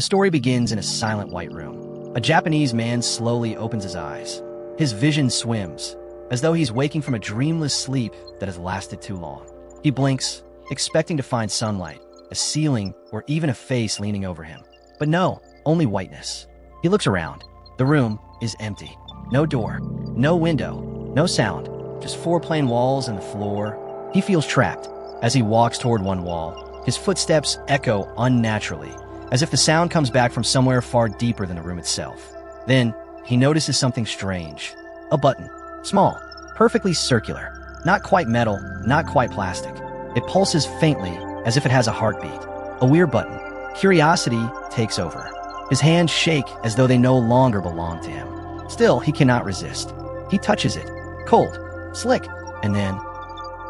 The story begins in a silent white room. A Japanese man slowly opens his eyes. His vision swims, as though he's waking from a dreamless sleep that has lasted too long. He blinks, expecting to find sunlight, a ceiling, or even a face leaning over him. But no, only whiteness. He looks around. The room is empty. No door, no window, no sound, just four plain walls and the floor. He feels trapped. As he walks toward one wall, his footsteps echo unnaturally, as if the sound comes back from somewhere far deeper than the room itself. Then, he notices something strange. A button. Small, perfectly circular. Not quite metal, not quite plastic. It pulses faintly, as if it has a heartbeat. A weird button. Curiosity takes over. His hands shake as though they no longer belong to him. Still, he cannot resist. He touches it. Cold. Slick. And then,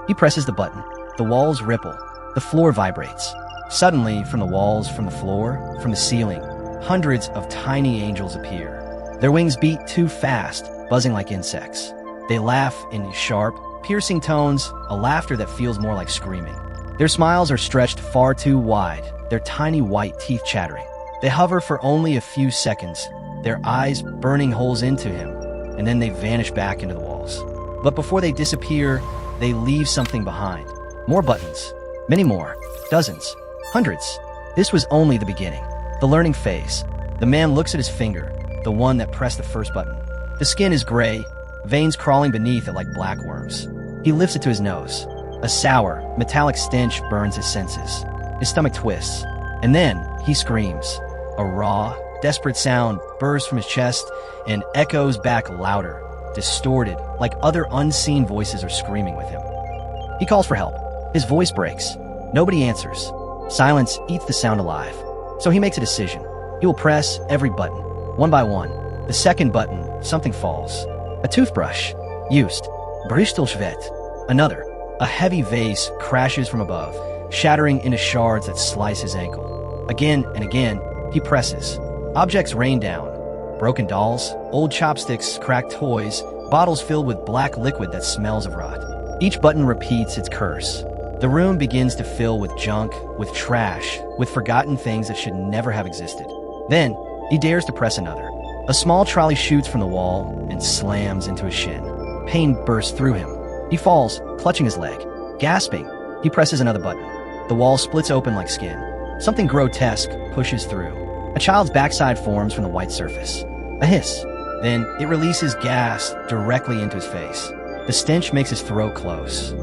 he presses the button. The walls ripple. The floor vibrates. Suddenly, from the walls, from the floor, from the ceiling, hundreds of tiny angels appear. Their wings beat too fast, buzzing like insects. They laugh in sharp, piercing tones, a laughter that feels more like screaming. Their smiles are stretched far too wide, their tiny white teeth chattering. They hover for only a few seconds, their eyes burning holes into him, and then they vanish back into the walls. But before they disappear, they leave something behind. More buttons. Many more. Dozens. Hundreds. This was only the beginning. The learning phase. The man looks at his finger, the one that pressed the first button. The skin is gray, veins crawling beneath it like black worms. He lifts it to his nose. A sour, metallic stench burns his senses. His stomach twists. And then he screams. A raw, desperate sound bursts from his chest and echoes back louder, distorted, like other unseen voices are screaming with him. He calls for help. His voice breaks. Nobody answers. Silence eats the sound alive. So he makes a decision. He will press every button, one by one. The second button, something falls. A toothbrush. Used. Brüsselschwert. Another. A heavy vase crashes from above, shattering into shards that slice his ankle. Again and again, he presses. Objects rain down. Broken dolls, old chopsticks, cracked toys, bottles filled with black liquid that smells of rot. Each button repeats its curse. The room begins to fill with junk, with trash, with forgotten things that should never have existed. Then, he dares to press another. A small trolley shoots from the wall and slams into his shin. Pain bursts through him. He falls, clutching his leg. Gasping, he presses another button. The wall splits open like skin. Something grotesque pushes through. A child's backside forms from the white surface. A hiss. Then, it releases gas directly into his face. The stench makes his throat close.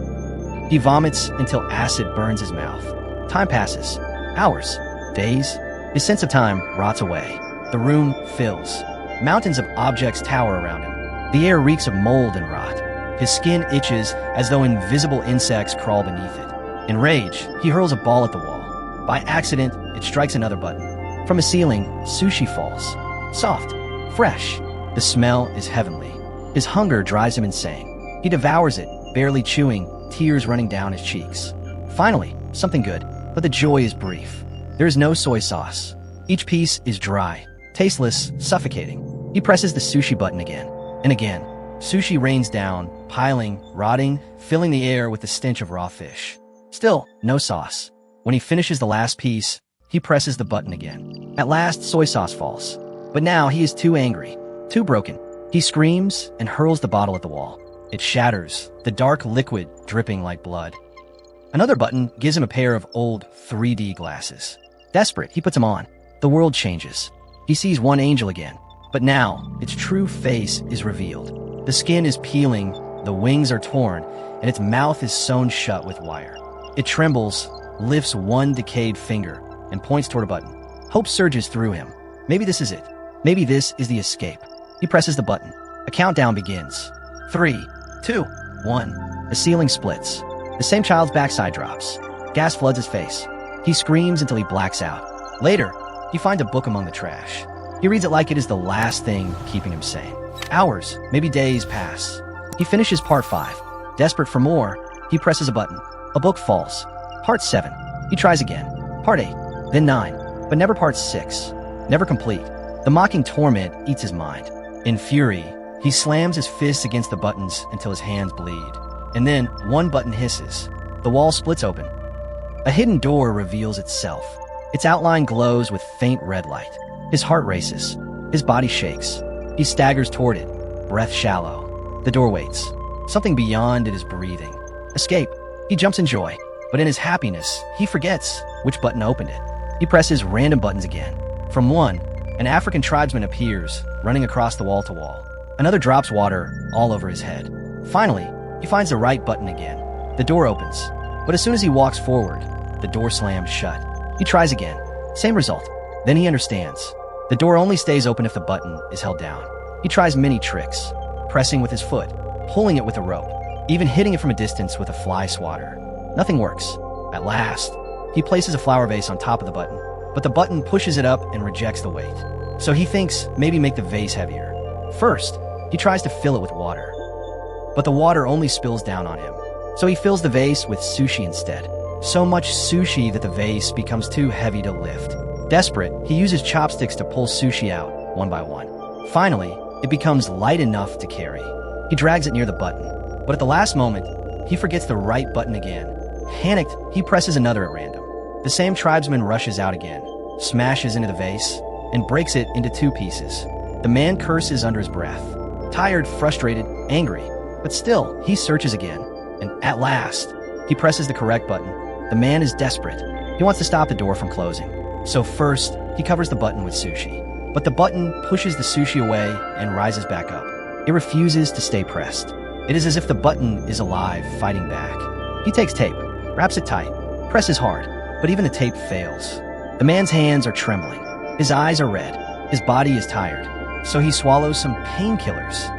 He vomits until acid burns his mouth. Time passes. Hours. Days. His sense of time rots away. The room fills. Mountains of objects tower around him. The air reeks of mold and rot. His skin itches as though invisible insects crawl beneath it. In rage, he hurls a ball at the wall. By accident, it strikes another button. From a ceiling, sushi falls. Soft. Fresh. The smell is heavenly. His hunger drives him insane. He devours it, barely chewing, tears running down his cheeks. Finally, something good, but the joy is brief. There is no soy sauce. Each piece is dry, tasteless, suffocating. He presses the sushi button again, and again. Sushi rains down, piling, rotting, filling the air with the stench of raw fish. Still, no sauce. When he finishes the last piece, he presses the button again. At last, soy sauce falls. But now he is too angry, too broken. He screams and hurls the bottle at the wall. It shatters, the dark liquid dripping like blood. Another button gives him a pair of old 3D glasses. Desperate, he puts them on. The world changes. He sees one angel again, but now its true face is revealed. The skin is peeling, the wings are torn, and its mouth is sewn shut with wire. It trembles, lifts one decayed finger, and points toward a button. Hope surges through him. Maybe this is it. Maybe this is the escape. He presses the button. A countdown begins. 3, 2, 1. The ceiling splits. The same child's backside drops. Gas floods his face. He screams until he blacks out. Later, he finds a book among the trash. He reads it like it is the last thing keeping him sane. Hours, maybe days pass. He finishes part 5. Desperate for more, he presses a button. A book falls. Part 7. He tries again. Part 8. Then 9. But never part 6. Never complete. The mocking torment eats his mind. In fury, he slams his fists against the buttons until his hands bleed. And then one button hisses. The wall splits open. A hidden door reveals itself. Its outline glows with faint red light. His heart races. His body shakes. He staggers toward it, breath shallow. The door waits. Something beyond it is breathing. Escape. He jumps in joy, but in his happiness, he forgets which button opened it. He presses random buttons again. From one, an African tribesman appears, running across the wall to wall. Another drops water all over his head. Finally, he finds the right button again. The door opens, but as soon as he walks forward, the door slams shut. He tries again. Same result. Then he understands. The door only stays open if the button is held down. He tries many tricks, pressing with his foot, pulling it with a rope, even hitting it from a distance with a fly swatter. Nothing works. At last, he places a flower vase on top of the button, but the button pushes it up and rejects the weight. So he thinks maybe make the vase heavier. First, he tries to fill it with water, but the water only spills down on him. So he fills the vase with sushi instead. So much sushi that the vase becomes too heavy to lift. Desperate, he uses chopsticks to pull sushi out, one by one. Finally, it becomes light enough to carry. He drags it near the button, but at the last moment, he forgets the right button again. Panicked, he presses another at random. The same tribesman rushes out again, smashes into the vase, and breaks it into two pieces. The man curses under his breath. Tired, frustrated, angry, but still, he searches again. And at last, he presses the correct button. The man is desperate. He wants to stop the door from closing. So first, he covers the button with sushi. But the button pushes the sushi away and rises back up. It refuses to stay pressed. It is as if the button is alive, fighting back. He takes tape, wraps it tight, presses hard, but even the tape fails. The man's hands are trembling. His eyes are red. His body is tired. So he swallows some painkillers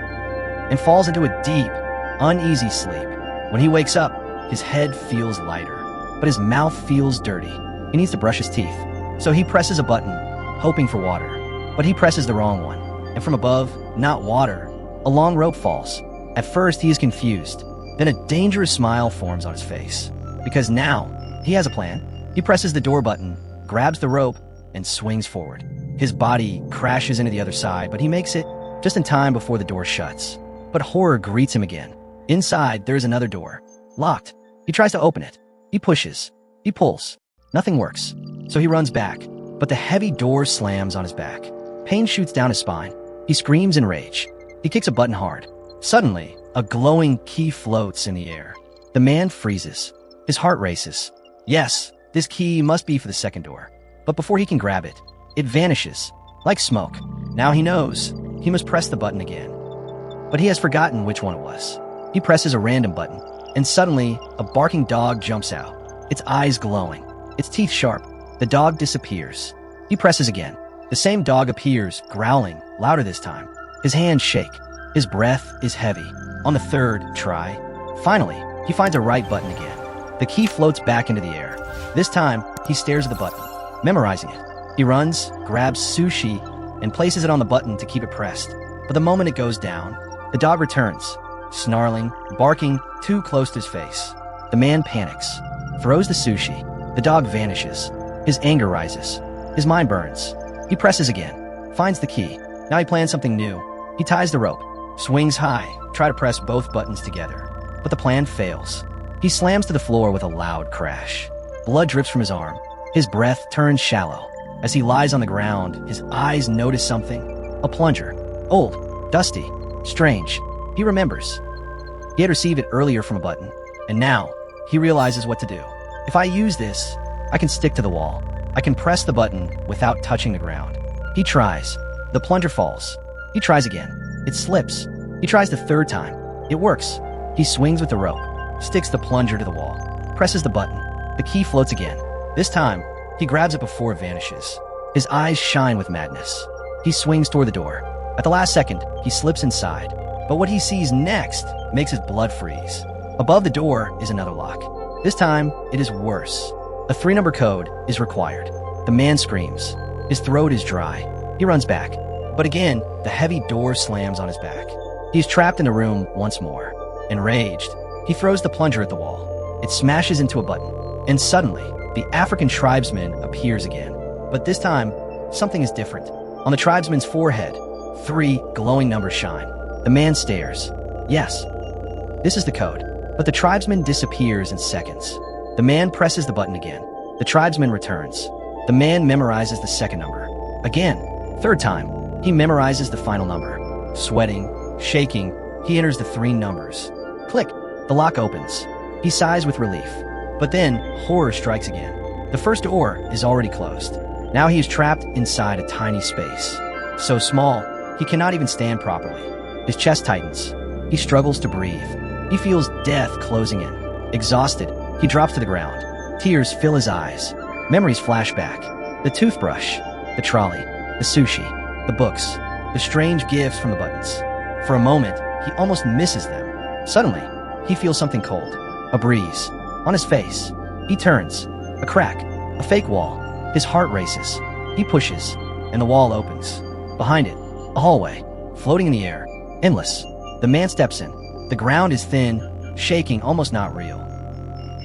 and falls into a deep, uneasy sleep. When he wakes up, his head feels lighter, but his mouth feels dirty. He needs to brush his teeth. So he presses a button, hoping for water. But he presses the wrong one. And from above, not water, a long rope falls. At first, he is confused. Then a dangerous smile forms on his face. Because now, he has a plan. He presses the door button, grabs the rope, and swings forward. His body crashes into the other side, but he makes it just in time before the door shuts. But horror greets him again. Inside, there is another door. Locked. He tries to open it. He pushes. He pulls. Nothing works. So he runs back. But the heavy door slams on his back. Pain shoots down his spine. He screams in rage. He kicks a button hard. Suddenly, a glowing key floats in the air. The man freezes. His heart races. Yes, this key must be for the second door. But before he can grab it, it vanishes, like smoke. Now he knows. He must press the button again. But he has forgotten which one it was. He presses a random button, and suddenly, a barking dog jumps out. Its eyes glowing. Its teeth sharp. The dog disappears. He presses again. The same dog appears, growling, louder this time. His hands shake. His breath is heavy. On the third try, finally, he finds a right button again. The key floats back into the air. This time, he stares at the button, memorizing it. He runs, grabs sushi, and places it on the button to keep it pressed. But the moment it goes down, the dog returns, snarling, barking too close to his face. The man panics, throws the sushi. The dog vanishes. His anger rises. His mind burns. He presses again, finds the key. Now he plans something new. He ties the rope, swings high, try to press both buttons together. But the plan fails. He slams to the floor with a loud crash. Blood drips from his arm. His breath turns shallow. As he lies on the ground, his eyes notice something. A plunger. Old, dusty, strange. He remembers. He had received it earlier from a button, and now he realizes what to do. If I use this, I can stick to the wall. I can press the button without touching the ground. He tries. The plunger falls. He tries again. It slips. He tries the third time. It works. He swings with the rope, sticks the plunger to the wall, presses the button. The key floats again. This time, he grabs it before it vanishes. His eyes shine with madness. He swings toward the door. At the last second, he slips inside. But what he sees next makes his blood freeze. Above the door is another lock. This time, it is worse. A 3-number code is required. The man screams. His throat is dry. He runs back. But again, the heavy door slams on his back. He is trapped in the room once more. Enraged, he throws the plunger at the wall. It smashes into a button. And suddenly, the African tribesman appears again. But this time, something is different. On the tribesman's forehead, 3 glowing numbers shine. The man stares. Yes, this is the code. But the tribesman disappears in seconds. The man presses the button again. The tribesman returns. The man memorizes the second number. Again, third time, he memorizes the final number. Sweating, shaking, he enters the 3 numbers. Click, the lock opens. He sighs with relief. But then, horror strikes again. The first door is already closed. Now he is trapped inside a tiny space. So small, he cannot even stand properly. His chest tightens. He struggles to breathe. He feels death closing in. Exhausted, he drops to the ground. Tears fill his eyes. Memories flash back. The toothbrush, the trolley, the sushi, the books, the strange gifts from the buttons. For a moment, he almost misses them. Suddenly, he feels something cold. A breeze. On his face. He turns. A crack. A fake wall. His heart races. He pushes, and the wall opens. Behind it, a hallway, floating in the air. Endless. The man steps in. The ground is thin, shaking, almost not real.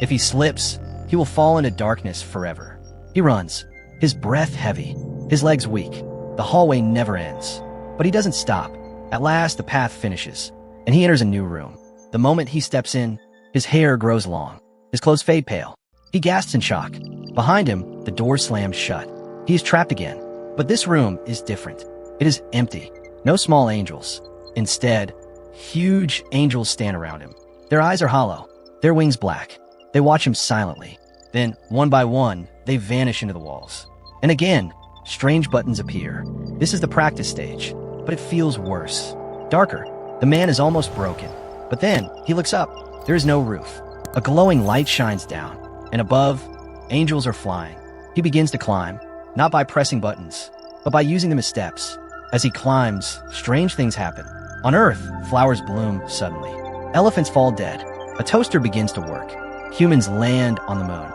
If he slips, he will fall into darkness forever. He runs, his breath heavy, his legs weak. The hallway never ends. But he doesn't stop. At last, the path finishes, and he enters a new room. The moment he steps in, his hair grows long. His clothes fade pale. He gasps in shock. Behind him, the door slams shut. He is trapped again. But this room is different. It is empty. No small angels. Instead, huge angels stand around him. Their eyes are hollow, their wings black. They watch him silently. Then, one by one, they vanish into the walls. And again, strange buttons appear. This is the practice stage, but it feels worse. Darker. The man is almost broken. But then, he looks up. There is no roof. A glowing light shines down. And above, angels are flying. He begins to climb, not by pressing buttons, but by using them as steps. As he climbs, strange things happen. On Earth, flowers bloom suddenly. Elephants fall dead. A toaster begins to work. Humans land on the moon.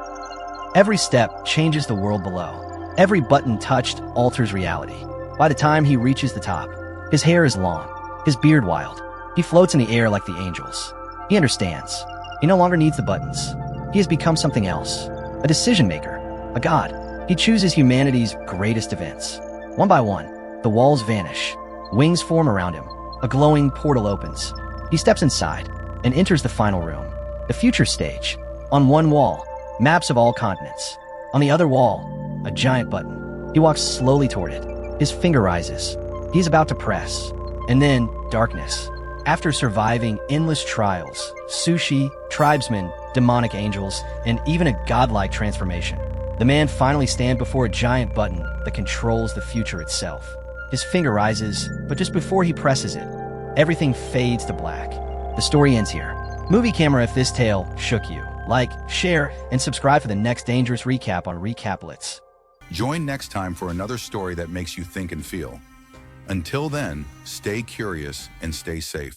Every step changes the world below. Every button touched alters reality. By the time he reaches the top, his hair is long, his beard wild. He floats in the air like the angels. He understands. He no longer needs the buttons. He has become something else. A decision maker. A god. He chooses humanity's greatest events. One by one, the walls vanish. Wings form around him. A glowing portal opens. He steps inside and enters the final room. The future stage. On one wall, maps of all continents. On the other wall, a giant button. He walks slowly toward it. His finger rises. He's about to press. And then, darkness. After surviving endless trials, sushi, tribesmen, demonic angels, and even a godlike transformation, the man finally stands before a giant button that controls the future itself. His finger rises, but just before he presses it, everything fades to black. The story ends here. Movie camera if this tale shook you. Like, share, and subscribe for the next dangerous recap on Recaplets. Join next time for another story that makes you think and feel. Until then, stay curious and stay safe.